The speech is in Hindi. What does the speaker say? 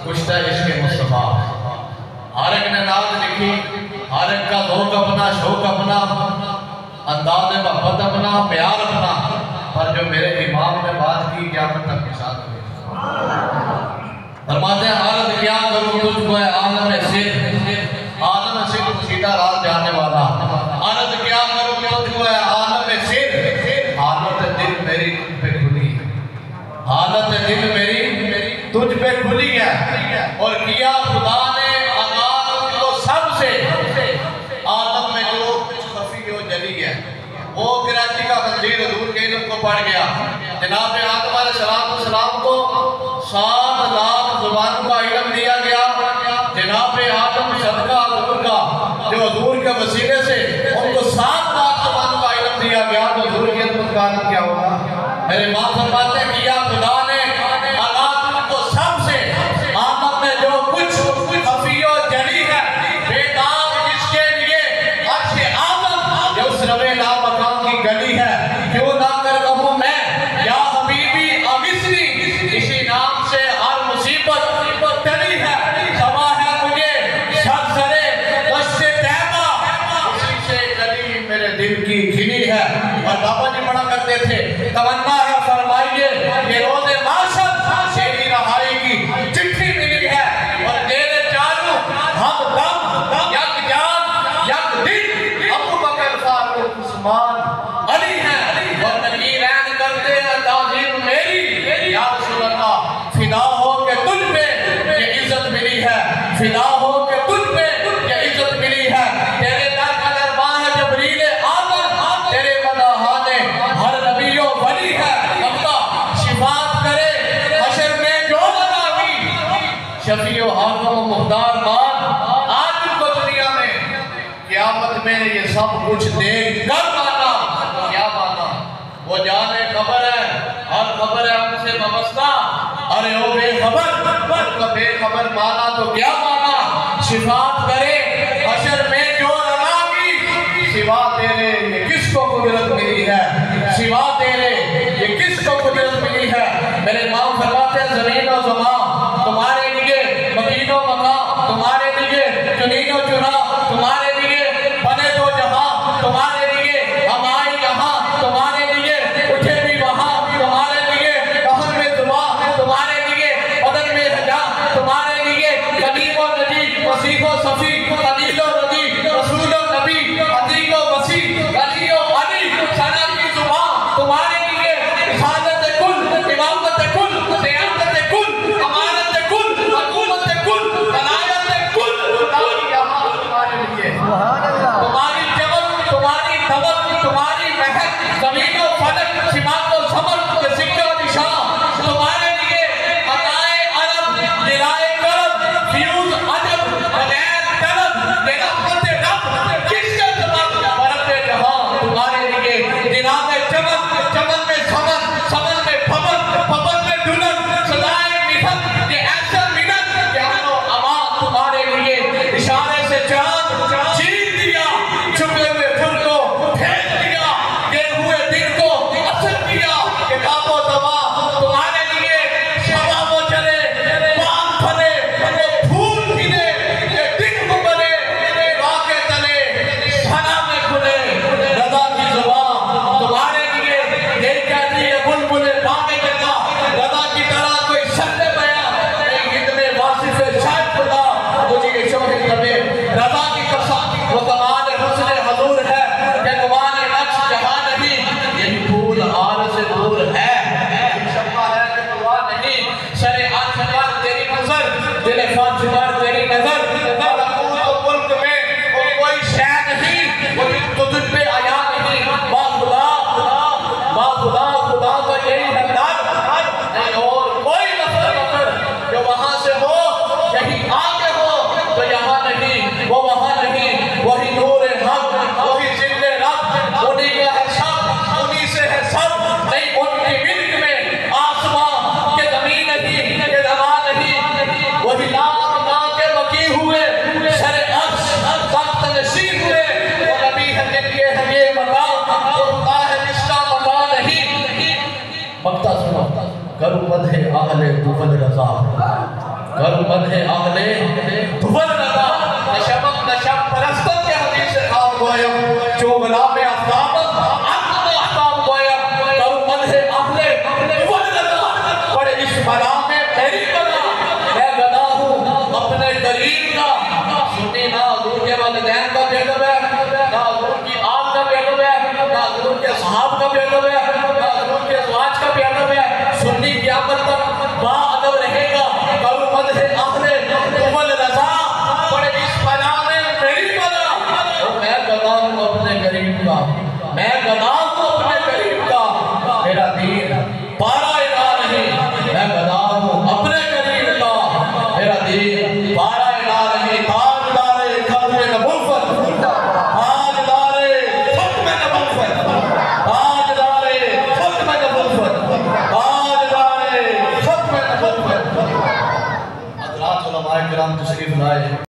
कुश्ता इश्क़ मुस्तफ़ा। हर एक ने नात लिखी, हर एक का ज़ौक़ अपना, शौक़ अपना, अंदाज़ मोहब्बत अपना, प्यार अपना, पर जो मेरे इमाम ने बात की क़यामत तक के साथ हुई। फरमाते हैं अर्ज़ क्या करूँ तुझको है आलम सिद्ध, आलम सिद्ध सीधा रात जाने वाला। अर्ज़ क्या करूँ तुझको है आलम सिद्ध, हालत दिल मेरी तुझ पे खुली है, हालत दिल मेरी तुझ पे खुली है। और किया खुदा ने आगाज़ को सबसे, आलम में जो कुछ खफी और जली है वो कराची का खंजीर हजूर के इल्म को पढ़ गया। जनाब आदम अलैहिस्सलाम को 7 लाख ज़ुबानों का इल्म दिया गया। जनाब आदम सदका हजूर का, जो हजूर के वसीले से उनको 7 लाख ज़ुबानों का इल्म दिया गया, तो हजूर के इल्म का क्या होगा? मेरे माँ फरमाते हैं किया खुदा ने आगाज़ को सबसे, आदम में जो कुछ खफी और जली है बेदाग जिसके लिए अर्श आज़म जो उस रवे लामकान की गली है, क्यों ना कर कहूँ मैं या हबीबी अगिस्नी, इसी नाम से हर मुसीबत टली है। समा है मुझे सरसरे दश्ते तैबा, उसी से गली मेरे दिल की खिली है। और बाबा जी पढ़ा करते थे तमन्ना है फरमाइए कि रोज़े माशर तेरी रहाई की चिट्ठी मिली है। और तेरे चारों हम दम यक जान यक दिन अबू बकर फारूक उस्मान अली हैं। और नकीरैन करते हैं ताज़ीम मेरी, या रसूल अल्लाह फिदा हो के तुझ पे ये इज्जत मिली है, फिदा हो के तुझ पे ये इज्जत मिली है। तेरे दर का दरबार है जबरील आज़म, तेरे मदाहाने हर नबियो वली है। अल्लाह शिफात करे हशर में जो लगावी, शफीओ हाकिम मुख्तार मान आज को दुनिया में क़यामत में ये सब कुछ देख कर माना। क्या माना? वो जाने खबर है, हर खबर है हमसे वाबस्ता। अरे ओ बेखबर, उनका बेखबर माना तो क्या माना? शिफात करे हशर में जो लगावी, सिवा तेरे ये किसको कुदरत मिली है, सिवा तेरे ये किसको कुदरत मिली है। मेरे माँ फरमाते हैं ज़मीन और ज़मान तुम्हारे लिए, मकीनो मकाम तुम्हारे लिए, चुनीनो चुना तुम्हारे लिए, बने तो जहां तुम्हारे लिए, हम आए यहाँ तुम्हारे लिए, उठे भी वहाँ तुम्हारे लिए, कहर में दुआ तुम्हारे लिए, बदन में हजा तुम्हारे लिए, कलीमो नजी वसीफो सफी कलीलो नजी रसूलो नबी अतीको वसी अलीओ अली सना की जुबान तुम्हारे लिए, इफादत कुल इमामत कुल सियासत कुल अमानत कुल हुकूमत कुल वलायत कुल तुम्हारी यहाँ तुम्हारे लिए, तुम्हारी जबत तुम्हारी तबक तुम्हारी महक ज़मीनो फलक सिमातो समर के सिक्का निशान तुम्हारे लिए, अताए अरब दिलाए करब फ्यूज अजब बगैर तलब तेरा मत रब किसका जवाब बरते जहां तुम्हारे लिए, दिनाब चमन चमन में समन समन में फमन फमन में दुल्हन सदाए मिठन ये ऐसा मिनट प्यारो अमा तुम्हारे लिए, इशारे से चांद चीर दिया छुपे हुए फूल को फेंक दिया, गिर हुए दिन को असर किया, किताबों दवा तुम्हारे लिए, शबाबो चले पान फले वो फूल खिले, ये दिन बने राके तले सना में खुले, रज़ा की ज़ुबान तुम्हारे लिए, दिल कहती है बुलबुल बागे जगह, रज़ा की तरह कोई शब्द बयां नहीं, हिद में वासिफ़ शायद खुदा मुझे शोहे तबे, रज़ा की कसम वो कमाल हुस्न हजूर है, जगवान नक्श जहां नहीं, यही फूल आर से दूर है, शम्मा है कि दुआ नहीं, शरे आँख पर तेरी नजर, दिल फांस पर तेरी नजर, मुल्क में वो कोई शय नहीं, वो तो तुझ पे आया नहीं, खुदा का यही है दर, नहीं और कोई नफर जो वहाँ से हो, यही आगे हो, तो यहाँ नहीं वो वहाँ नहीं, वही नूर हक वही जिल्ले रब, उन्हीं का है सब, उन्हीं से है सब, नहीं उनकी मिल्क में आसमां के ज़मीन नहीं के ज़मान नहीं, वही लाम के मकी हुए शर अर्श तख्त नशीन हुए, वो नबी है जिनके है ये मकाम, वो खुदा है जिसका मकान नहीं। मक्ता सुनो करूँ मदहे आहले दुफल रज़ा। करो मदहे आहले दुवल रदा नशबक नशब परस्तन के हदीस से खाब गोयम जो गुलाम आफ्ताब अक्ल आफ्ताब गोयम करो मदहे आहले दुवल रदा बड़े इस बला में मेरी बला मैं गदा हूँ अपने करीब का सुन्नी ना हुजूर के वालिदैन का बेदब है ना हुजूर की आल का बेदब है ना हुजूर के सहाब का बेदब है ना हुजूर के ज़वाज का बेदब है सुन्नी क़यामत तक बाअदब रहेगा करो मदहे आहले दुवल रदा बड़े इस बला में मेरी बला मैं गदा हूँ अपने करीब का मैं गदा हूँ अपने करीब का मेरा दीन पारा इना नहीं मैं गदा हूँ अपने करीब का मेरा दीन पारा इना नहीं ताजदारे खत्म नबुव्वत ताजदारे खत्म नबुव्वत ताजदारे खत्म नबुव्वत ताजदारे खत्म नबुव्वत हज़रात उलमाए किराम तशरीफ लाए।